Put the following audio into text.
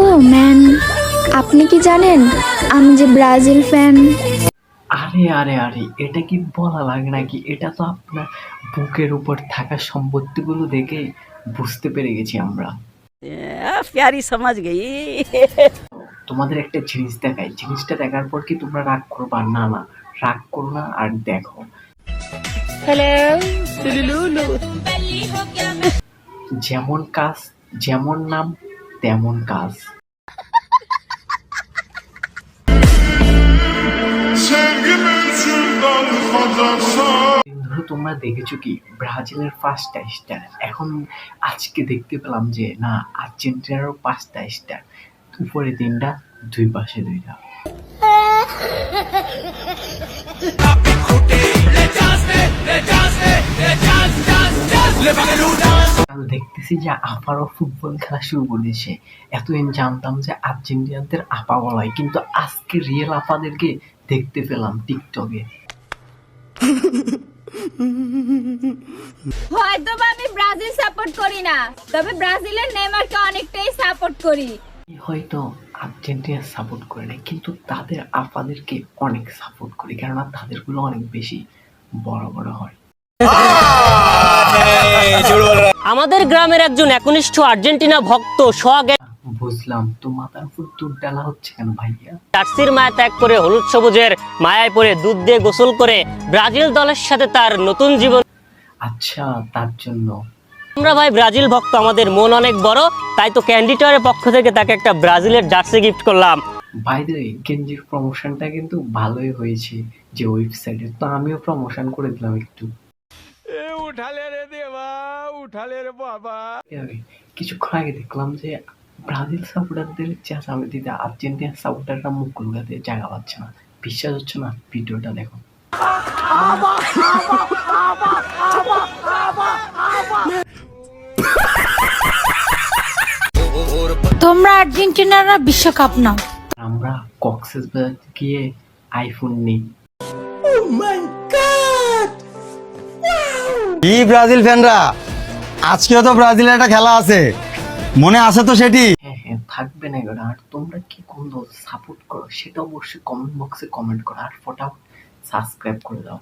ও man, আপনি কি জানেন আমি যে ব্রাজিল ফ্যান? আরে আরে আরে, এটা কি বলা লাগে নাকি? এটা তো আপনার বুকের উপর থাকা সম্পত্তিগুলো দেখে বুঝতে পেরে গেছি আমরা। प्यारी समझ गई। তোমাদের একটা জিনিস দেখাই, জিনিসটা দেখার পর কি তোমরা রাগ করবা? না না, রাগ করো না, আর দেখো। যেমন কাজ, যেমন নাম, তেমন কাজ। ধরো তোমরা দেখেছো কি ব্রাজিলের 5টা স্টার, এখন আজকে দেখতে পেলাম যে না, আর্জেন্টিনারও 5টা স্টার, উপরে 3টা, দুই পাশে 2টা। দেখতেছি যে আপারও ফুটবল খেলা শুরু করেছে। এতদিন জানতাম যে আর্জেন্টিনাদের আপা বলা হয়, কিন্তু আজকে রিয়েল আপাদেরকে দেখতে পেলাম টিকটকে। হয়তো আমি ব্রাজিল সাপোর্ট করি না, তবে ব্রাজিলের নেইমারকে অনেকটাই সাপোর্ট করি। হয়তো আর্জেন্টিনা সাপোর্ট করে না, কিন্তু তাদের আপাদেরকে অনেক সাপোর্ট করি, কেননা তাদেরগুলো অনেক বেশি বড় বড় হয়। আমাদের গ্রামের একজন একনিষ্ঠ আর্জেন্টিনা ভক্ত সোহাগ বুঝলাম, তো মাথার উপর দুধ ডালা হচ্ছে কেন ভাইয়া? জার্সির মায়া ত্যাগ করে হলুদ সবুজের মায়ায় পড়ে দুধ দিয়ে গোসল করে ব্রাজিল দলের সাথে তার নতুন জীবন। আচ্ছা, তার জন্য আমরা ভাই ব্রাজিল ভক্ত, আমাদের মন অনেক বড়, তাই তো ক্যান্ডিটরের পক্ষ থেকে তাকে একটা ব্রাজিলের জার্সি গিফট করলাম। বাই দ্য ওয়ে, গেঞ্জির প্রমোশনটা কিন্তু ভালোই হয়েছে যে ওয়েবসাইটে, তো আমিও প্রমোশন করে দিলাম একটু। কিছুক্ষণ আগে দেখলাম যে ব্রাজিল সাপোর্টারদের চেঁচামেচিতে আর্জেন্টিনা সাপোর্টাররা মুখ লুকাতে জায়গা পাচ্ছে না। বিশ্বাস হচ্ছে না? ভিডিওটা দেখো। তোমরা আর্জেন্টিনারা বিশ্বকাপ নাও। আমরা কক্সবাজার গিয়ে আইফোন নিই। কি ব্রাজিল ফ্যানরা, আজকেও তো ব্রাজিলের একটা খেলা আছে, মনে আছে তো সেটি? হ্যাঁ হ্যাঁ, থাকবে না এগুলো। আর তোমরা কি কোন দল সাপোর্ট করো সেটা অবশ্যই কমেন্ট বক্সে কমেন্ট করো, আর ফটাফট সাবস্ক্রাইব করে দাও।